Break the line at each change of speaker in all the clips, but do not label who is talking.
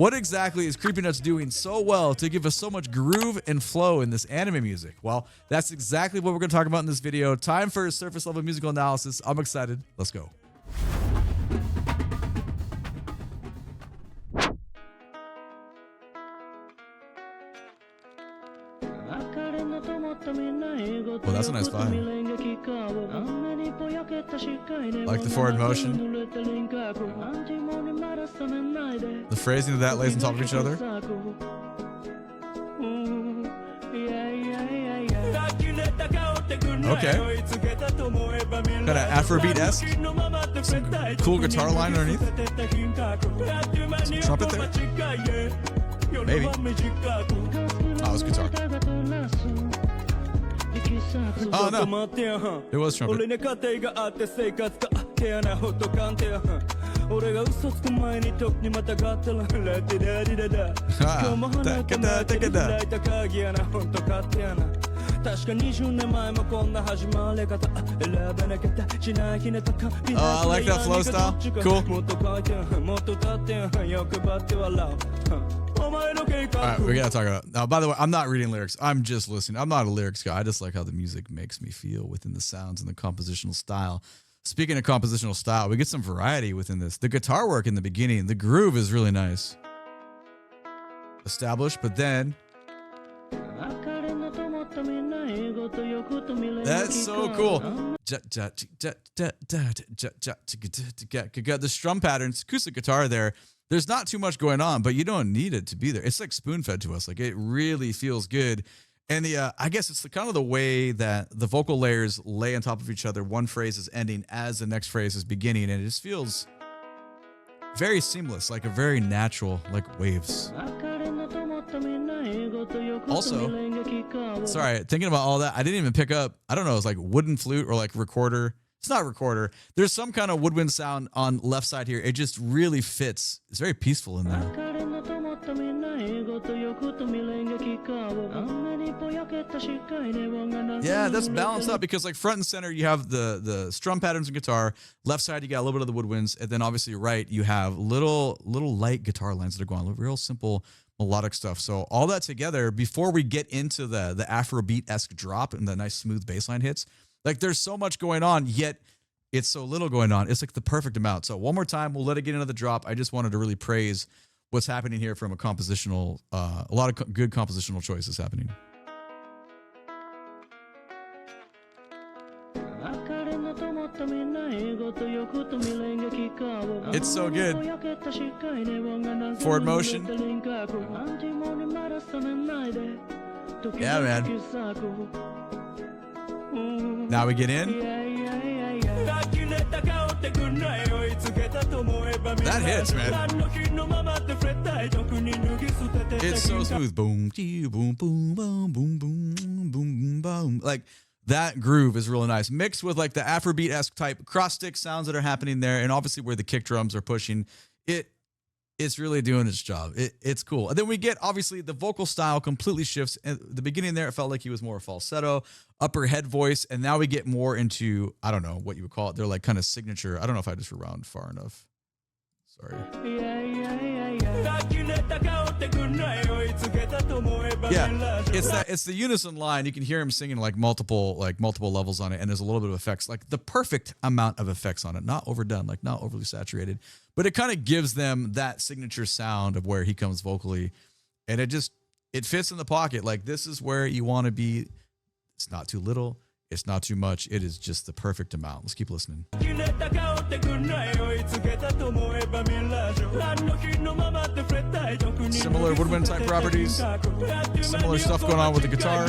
What exactly is Creepy Nuts doing so well to give us so much groove and flow in this anime music? Well, that's exactly what we're going to talk about in this video. Time for a surface level musical analysis. I'm excited. Let's go. Well, that's a nice vibe. Like the forward motion. The phrasing of that lays on top of each other. Okay. Kind of Afrobeat-esque. Some cool guitar line underneath. Some trumpet there. Maybe. Oh, it's guitar. Oh no, it was trumpet. I like that flow style. Cool. Alright, we gotta talk about now. By the way, I'm not reading lyrics. I'm just listening. I'm not a lyrics guy. I just like how the music makes me feel within the sounds and the compositional style. Speaking of compositional style, we get some variety within this. The guitar work in the beginning, the groove is really nice. Established, but then that's so cool. The strum patterns, acoustic guitar there. There's not too much going on, but you don't need it to be there. It's like spoon-fed to us. Like it really feels good. And the I guess it's kind of the way that the vocal layers lay on top of each other. One phrase is ending as the next phrase is beginning, and it just feels very seamless, like a very natural, like waves. Also, sorry, thinking about all that, I didn't even pick up, I don't know, it's like wooden flute or like recorder. It's not recorder. There's some kind of woodwind sound on left side here. It just really fits. It's very peaceful in there. Yeah, that's balanced up because like front and center you have the strum patterns and guitar. Left side you got a little bit of the woodwinds, and then obviously right you have little light guitar lines that are going on, real simple melodic stuff. So all that together, before we get into the Afrobeat-esque drop and the nice smooth bass line hits, like there's so much going on, yet it's so little going on. It's like the perfect amount. So one more time, we'll let it get into the drop. I just wanted to really praise what's happening here from a compositional, a lot of good compositional choices happening. It's so good. Forward motion. Yeah, man. Now we get in. That hits, man. It's so smooth. Boom, boom, boom, boom, boom, boom, boom, boom. Like that groove is really nice, mixed with like the Afrobeat-esque type cross stick sounds that are happening there, and obviously where the kick drums are pushing it. It's really doing its job. It's cool. And then we get, obviously, the vocal style completely shifts. At the beginning there, it felt like he was more falsetto, upper head voice. And now we get more into, I don't know what you would call it. They're like kind of signature. I don't know if I just rewound far enough. Sorry. Yeah, it's the unison line. You can hear him singing like multiple levels on it, and there's a little bit of effects, like the perfect amount of effects on it, not overdone, like not overly saturated, but it kind of gives them that signature sound of where he comes vocally, and it fits in the pocket. Like this is where you want to be. It's not too little. It's not too much. It is just the perfect amount. Let's keep listening. Similar woodwind type properties. Similar stuff going on with the guitar.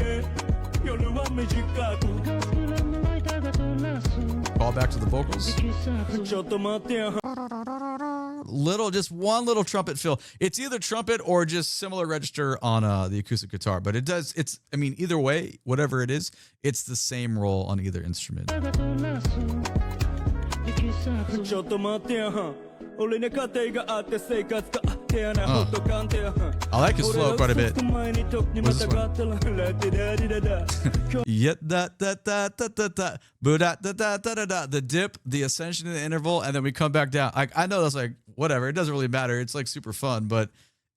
Call back to the vocals. Just one little trumpet fill. It's either trumpet or just similar register on the acoustic guitar, but I mean, either way, whatever it is, it's the same role on either instrument. I like his flow quite a bit. What's this one? The dip, the ascension in the interval, and then we come back down. I know that's like whatever. It doesn't really matter. It's like super fun, but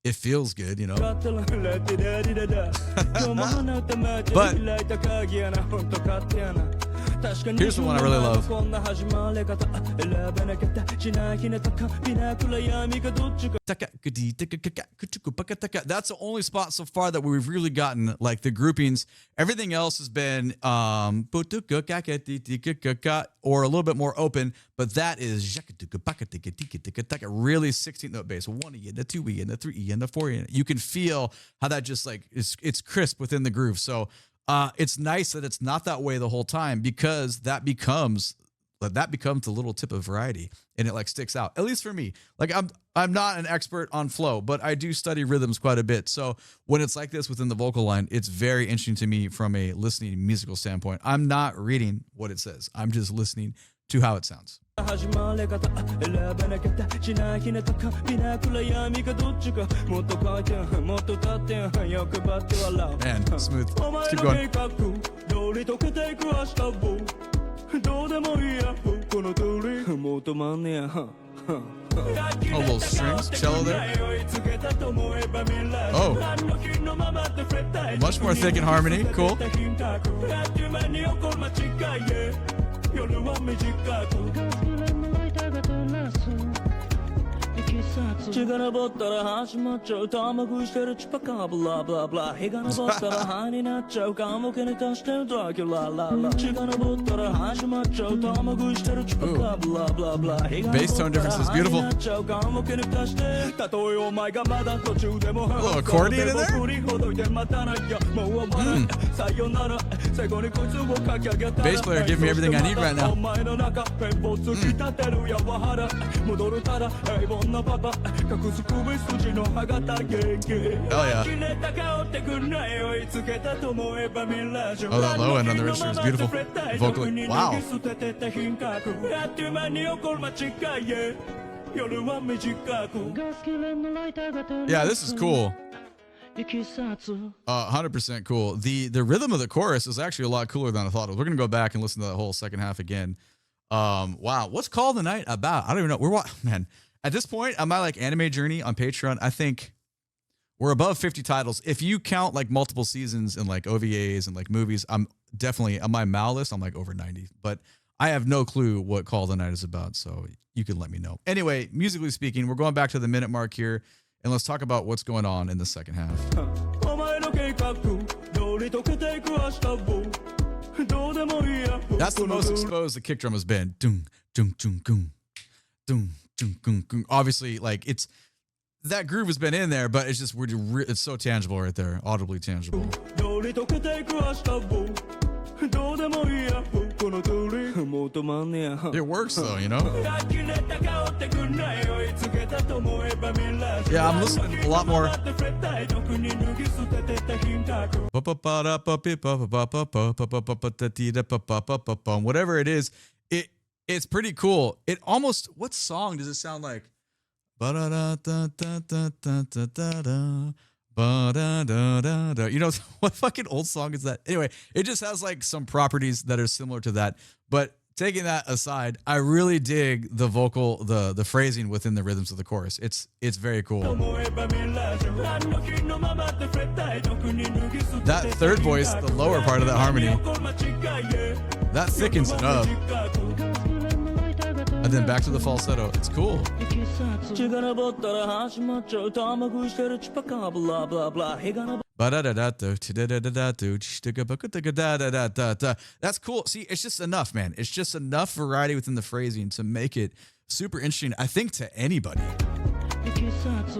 it feels good, you know. But here's the one I really love. That's the only spot so far that we've really gotten like the groupings. Everything else has been or a little bit more open, but that is really 16th note bass. 1E and a 2E and a 3E and a 4E. You can feel how that just like it's crisp within the groove. So it's nice that it's not that way the whole time, because that becomes the little tip of variety, and it like sticks out, at least for me. Like I'm not an expert on flow, but I do study rhythms quite a bit. So when it's like this within the vocal line, it's very interesting to me from a listening musical standpoint. I'm not reading what it says. I'm just listening to how it sounds. And smooth. Let's keep going. Oh, little strings, cello there. Oh, much more thick in harmony. Cool. Bass tone difference is beautiful. A little accordion in there? Bass player give me everything I need right now. Hell yeah. Oh, that low end on the register is beautiful. Vocally. Wow. Yeah, this is cool. 100% cool. The rhythm of the chorus is actually a lot cooler than I thought it was. We're gonna go back and listen to that whole second half again. Wow, what's Call the Night about? I don't even know. Man, at this point on my like anime journey on Patreon, I think we're above 50 titles. If you count like multiple seasons and like OVAs and like movies, I'm definitely on my MAL list. I'm like over 90, but I have no clue what Call the Night is about, so you can let me know. Anyway, musically speaking, we're going back to the minute mark here, and let's talk about what's going on in the second half. That's the most exposed the kick drum has been. Doom, doom, doom, doom, doom, doom, doom, doom. Obviously, like that groove has been in there, but it's just it's so tangible right there, audibly tangible. It works though, you know? Yeah, I'm listening a lot more. Whatever it is, it's pretty cool. It almost, what song does it sound like? You know, what fucking old song is that? Anyway, it just has like some properties that are similar to that. But taking that aside, I really dig the vocal, the phrasing within the rhythms of the chorus. It's very cool. That third voice, the lower part of that harmony, that thickens it up. And then back to the falsetto. It's cool. That's cool. See, it's just enough, man. It's just enough variety within the phrasing to make it super interesting, I think, to anybody. That's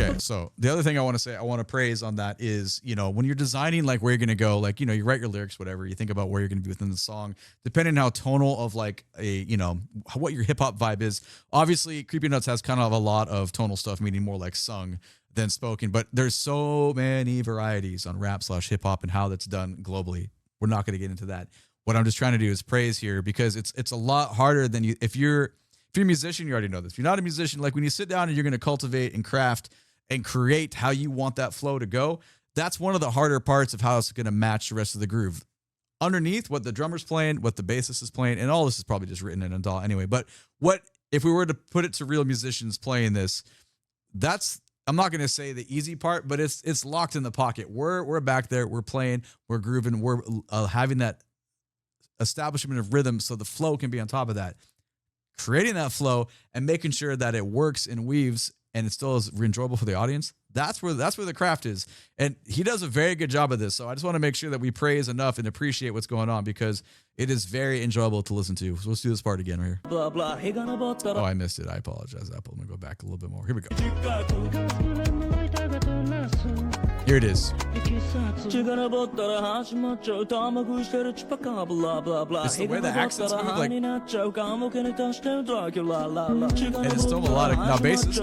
okay, so the other thing I want to say, I want to praise on that is, you know, when you're designing like where you're going to go, like, you know, you write your lyrics, whatever, you think about where you're going to be within the song, depending on how tonal of like a, you know, what your hip hop vibe is. Obviously, Creepy Nuts has kind of a lot of tonal stuff, meaning more like sung than spoken, but there's so many varieties on rap/hip hop and how that's done globally. We're not going to get into that. What I'm just trying to do is praise here, because it's a lot harder than you. If you're a musician, you already know this. If you're not a musician, like when you sit down and you're going to cultivate and craft and create how you want that flow to go, that's one of the harder parts of how it's going to match the rest of the groove. Underneath what the drummer's playing, what the bassist is playing, and all this is probably just written in a DAW anyway. But what if we were to put it to real musicians playing this? That's, I'm not going to say the easy part, but it's locked in the pocket. We're back there, we're playing, we're grooving, we're having that establishment of rhythm, so the flow can be on top of that. Creating that flow and making sure that it works and weaves and it still is enjoyable for the audience. That's where the craft is. And he does a very good job of this. So I just want to make sure that we praise enough and appreciate what's going on, because it is very enjoyable to listen to. So let's do this part again right here. Blah, blah. Oh, I missed it. I apologize, Apple. Let me go back a little bit more. Here we go. Here it is. It's the way the accents move, like, and it's still melodic. Now, bassist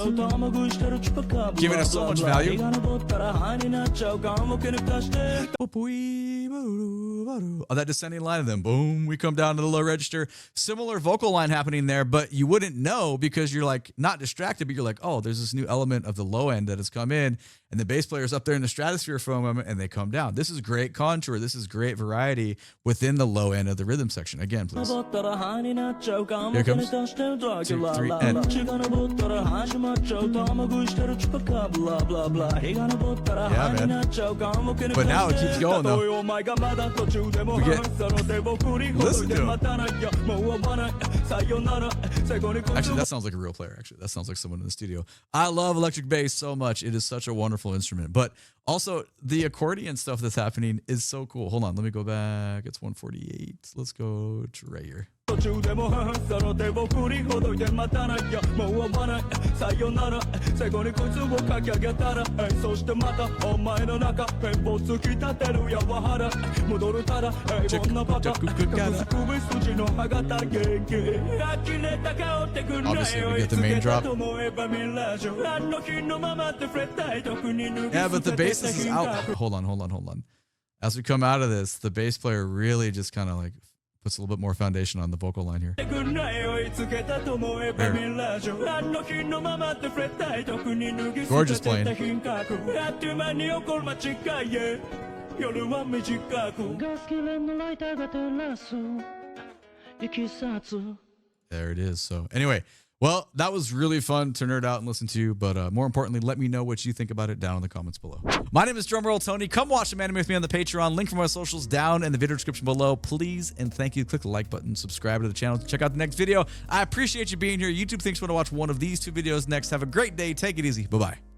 giving us so much value. Oh, that descending line of them. Boom, we come down to the low register. Similar vocal line happening there, but you wouldn't know because you're like not distracted, but you're like, oh, there's this new element of the low end that has come in, and the bass player's up there in the stratosphere for a moment, and they come down. This is great contour. This is great variety within the low end of the rhythm section. Again, please. Here it comes. 2, 3, and. Yeah, man. But now it keeps going, though. We get, listen to him. Actually, that sounds like a real player. Actually, that sounds like someone in the studio. I love electric bass so much. It is such a wonderful instrument. But also, the accordion stuff that's happening is so cool. Hold on, let me go back. It's 148. Let's go to right here. Yeah, but obviously we get the main drop. Yeah, but the bass is out. Hold on. As we come out of this, the bass player really just kind of like puts a little bit more foundation on the vocal line here. Gorgeous playing. There it is. So anyway, well, that was really fun to nerd out and listen to, but more importantly, let me know what you think about it down in the comments below. My name is DrumRollTony. Come watch some anime with me on the Patreon. Link from my socials down in the video description below. Please and thank you. Click the like button, subscribe to the channel, check out the next video. I appreciate you being here. YouTube thinks we're going to watch one of these 2 videos next. Have a great day. Take it easy. Bye-bye.